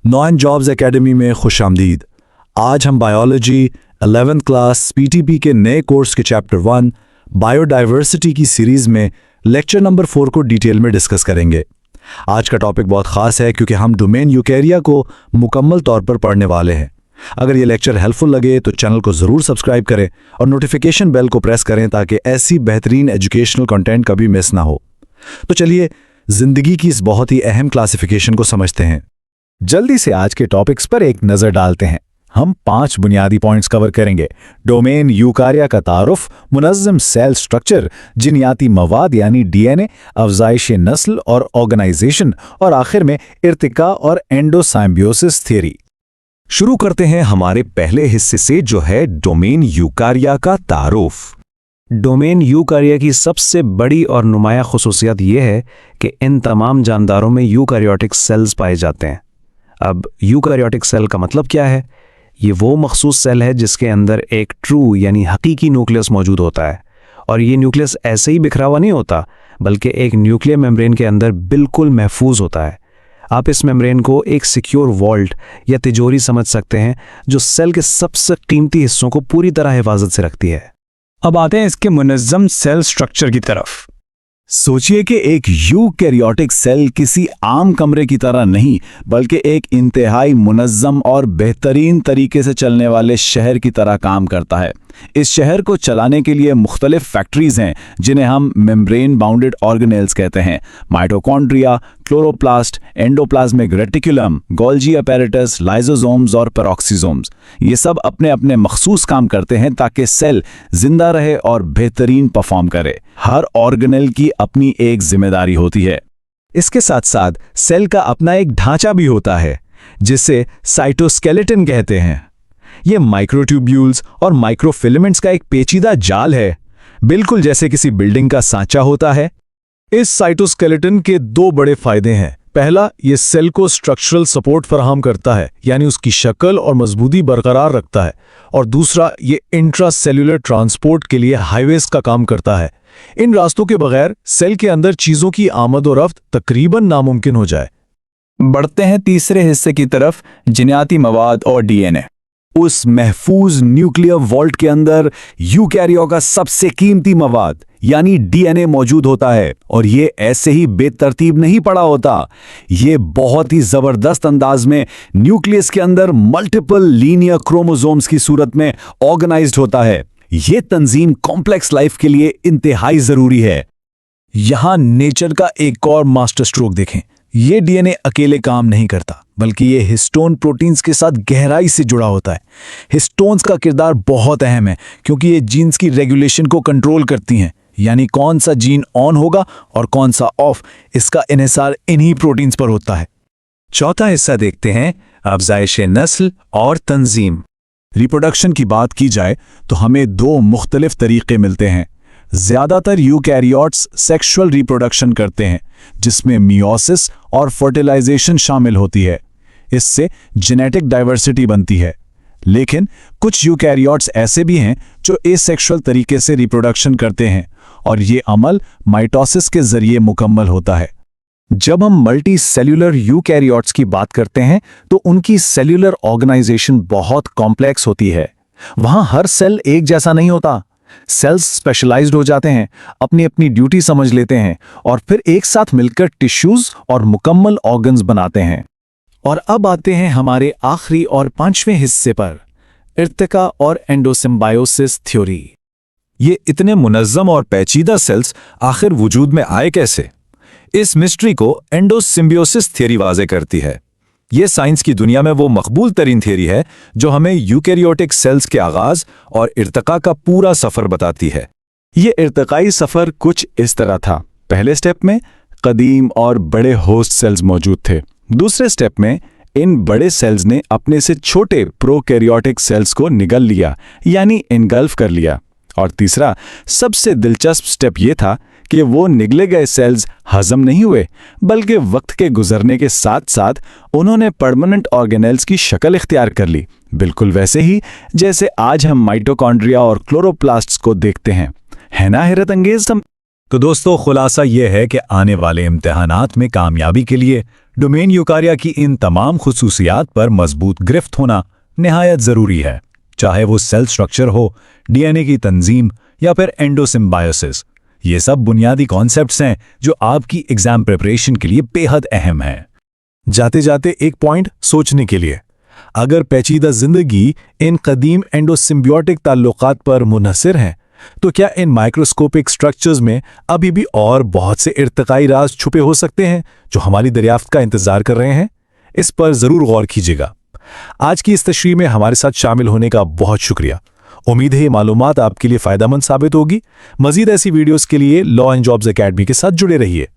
Non jobs academy में खुशामदीद। आज हम बायोलॉजी 11th क्लास पीटीपी के नए कोर्स के चैप्टर 1 बायोडाइवर्सिटी की सीरीज में लेक्चर नंबर 4 को डिटेल में डिस्कस करेंगे। आज का टॉपिक बहुत खास है क्योंकि हम डोमेन यूकेरिया को मुकम्मल तौर पर पढ़ने वाले हैं। अगर ये लेक्चर हेल्पफुल लगे तो चैनल को ज़रूर सब्सक्राइब करें और नोटिफिकेशन बेल को प्रेस करें ताकि ऐसी बेहतरीन एजुकेशनल कंटेंट कभी मिस ना हो। तो चलिए जिंदगी की इस बहुत ही अहम क्लासिफिकेशन को समझते हैं। जल्दी से आज के टॉपिक्स पर एक नजर डालते हैं। हम 5 बुनियादी पॉइंट्स कवर करेंगे। डोमेन यूकारिया का तारुफ, मुनज़्ज़म सेल स्ट्रक्चर, जिनियाती मवाद यानी डीएनए, अफ़ज़ाइश नस्ल और ऑर्गेनाइजेशन, और आखिर में इर्तिका और एंडोसाइम्बियोसिस थ्योरी। शुरू करते हैं हमारे पहले हिस्से से जो है डोमेन यूकारिया का तारुफ। डोमेन यूकारिया की सबसे बड़ी और नुमाया खुसूसियत यह है कि इन तमाम जानदारों में यूकारियोटिक सेल्स पाए जाते हैं। अब यूकारियोटिक सेल का मतलब क्या है? ये वो मखसूस सेल है जिसके अंदर एक ट्रू यानी हकीकी न्यूक्लियस मौजूद होता है, और ये न्यूक्लियस ऐसे ही बिखरा हुआ नहीं होता बल्कि एक न्यूक्लियर मेम्ब्रेन के अंदर बिल्कुल महफूज होता है। आप इस मेम्ब्रेन को एक सिक्योर वॉल्ट या तिजोरी समझ सकते हैं जो सेल के सबसे कीमती हिस्सों को पूरी तरह हिफाजत से रखती है। अब आते हैं इसके मुनज़्ज़म सेल स्ट्रक्चर की तरफ। सोचिए कि एक यूकैरियोटिक सेल किसी आम कमरे की तरह नहीं बल्कि एक इंतहाई मुनज़्ज़म और बेहतरीन तरीके से चलने वाले शहर की तरह काम करता है। इस शहर को चलाने के लिए मुख्तलिफ फैक्ट्रीज हैं जिन्हें हम मेम्ब्रेन बाउंडेड ऑर्गेनेल्स कहते हैं। Mitochondria, chloroplast, endoplasmic reticulum, Golgi apparatus, lysosomes और पेरोक्सिसोम्स, ये सब अपने अपने मखसूस काम करते हैं ताकि सेल जिंदा रहे और बेहतरीन परफॉर्म करे। हर ऑर्गेनेल की अपनी एक जिम्मेदारी होती है। इसके साथ साथ सेल का अपना एक ढांचा भी होता है जिसे साइटोस्केलेटन कहते हैं। ये माइक्रोट्यूब्यूल्स और माइक्रोफिलामेंट्स का एक पेचीदा जाल है, बिल्कुल जैसे किसी बिल्डिंग का सांचा होता है। इस साइटोस्केलेटन के 2 बड़े फायदे हैं। पहला, ये सेल को स्ट्रक्चरल सपोर्ट फराहम करता है, यानी उसकी शक्ल और मजबूती बरकरार रखता है, और दूसरा, ये इंट्रासेल्युलर ट्रांसपोर्ट के लिए हाईवेज का काम करता है। इन रास्तों के बगैर सेल के अंदर चीजों की आमद और रफ्त तकरीबन नामुमकिन हो जाए। बढ़ते हैं तीसरे हिस्से की तरफ, जिनियाती मवाद और डीएनए। उस महफूज न्यूक्लियर वॉल्ट के अंदर यूकैरियो का सबसे कीमती मवाद यानी डीएनए मौजूद होता है, और ये ऐसे ही बेतरतीब नहीं पड़ा होता। ये बहुत ही जबरदस्त अंदाज में न्यूक्लियस के अंदर मल्टीपल लीनियर क्रोमोसोम्स की सूरत में ऑर्गेनाइज्ड होता है। ये तंजीम कॉम्प्लेक्स लाइफ के लिए इंतहाई जरूरी है। यहां नेचर का एक और मास्टर स्ट्रोक देखें। ये डीएनए अकेले काम नहीं करता बल्कि ये हिस्टोन प्रोटीन्स के साथ गहराई से जुड़ा होता है। हिस्टोन्स का किरदार बहुत अहम है क्योंकि ये जीन्स की रेगुलेशन को कंट्रोल करती हैं, यानी कौन सा जीन ऑन होगा और कौन सा ऑफ, इसका इन्हिसार इन्हीं प्रोटीन्स पर होता है। चौथा हिस्सा देखते हैं, अफ़ज़ाइश नस्ल और तंजीम। रिप्रोडक्शन की बात की जाए तो हमें 2 मुख्तलिफ तरीके मिलते हैं। ज्यादातर यूकैरियोट्स सेक्सुअल रिप्रोडक्शन करते हैं जिसमें मियोसिस और फर्टिलाइजेशन शामिल होती है। इससे जेनेटिक डाइवर्सिटी बनती है। लेकिन कुछ यूकैरियोट्स ऐसे भी हैं जो एसेक्सुअल तरीके से रिप्रोडक्शन करते हैं, और ये अमल माइटोसिस के जरिए मुकम्मल होता है। जब हम मल्टी सेल्यूलर यूकैरियोट्स की बात करते हैं तो उनकी सेल्यूलर ऑर्गेनाइजेशन बहुत कॉम्प्लेक्स होती है। वहां हर सेल एक जैसा नहीं होता। सेल्स स्पेशलाइज्ड हो जाते हैं, अपनी अपनी ड्यूटी समझ लेते हैं और फिर एक साथ मिलकर टिश्यूज और मुकम्मल ऑर्गन्स बनाते हैं। और अब आते हैं हमारे आखिरी और 5वें हिस्से पर, इर्तिका और एंडोसिम्बायोसिस थ्योरी। ये इतने मुनज़्ज़म और पेचीदा सेल्स आखिर वजूद में आए कैसे? इस मिस्ट्री को एंडोसिम्बियोसिस थ्योरी वाज़े करती है। ये साइंस की दुनिया में वो मकबूल तरीन थ्योरी है जो हमें यूकैरियोटिक सेल्स के आगाज और इर्तिका का पूरा सफ़र बताती है। ये इर्तिकाई सफ़र कुछ इस तरह था। पहले स्टेप में कदीम और बड़े होस्ट सेल्स मौजूद थे। दूसरे स्टेप में इन बड़े सेल्स ने अपने से छोटे प्रोकैरियोटिक सेल्स को निगल लिया, यानी इनगल्फ कर लिया। और तीसरा सबसे दिलचस्प स्टेप ये था कि वो निगले गए सेल्स हजम नहीं हुए बल्कि वक्त के गुजरने के साथ साथ उन्होंने परमानेंट ऑर्गेनेल्स की शक्ल इख्तियार कर ली, बिल्कुल वैसे ही जैसे आज हम माइटोकॉन्ड्रिया और क्लोरोप्लास्ट्स को देखते हैं। है ना हैरत अंगेज? तो दोस्तों खुलासा यह है कि आने वाले इम्तिहानात में कामयाबी के लिए डोमेन यूकारिया की इन तमाम खुसूसियात पर मजबूत गिरफ्त होना निहायत ज़रूरी है, चाहे वो सेल स्ट्रक्चर हो, डीएनए की तंजीम या फिर एंडोसिम्बायोसिस। ये सब बुनियादी कॉन्सेप्ट्स हैं जो आपकी एग्जाम प्रिपरेशन के लिए बेहद अहम हैं। जाते जाते एक पॉइंट सोचने के लिए, अगर पेचीदा जिंदगी इन कदीम एंडोसिम्बियोटिक ताल्लुकात पर मुनहसर हैं, तो क्या इन माइक्रोस्कोपिक स्ट्रक्चर्स में अभी भी और बहुत से इर्तिकाई राज छुपे हो सकते हैं जो हमारी दरियाफ्त का इंतजार कर रहे हैं? इस पर जरूर गौर कीजिएगा। आज की इस तशरीह में हमारे साथ शामिल होने का बहुत शुक्रिया। उम्मीद है ये मालूमात आपके लिए फायदेमंद साबित होगी। मजीद ऐसी वीडियोस के लिए लॉ एंड जॉब्स एकेडमी के साथ जुड़े रहिए।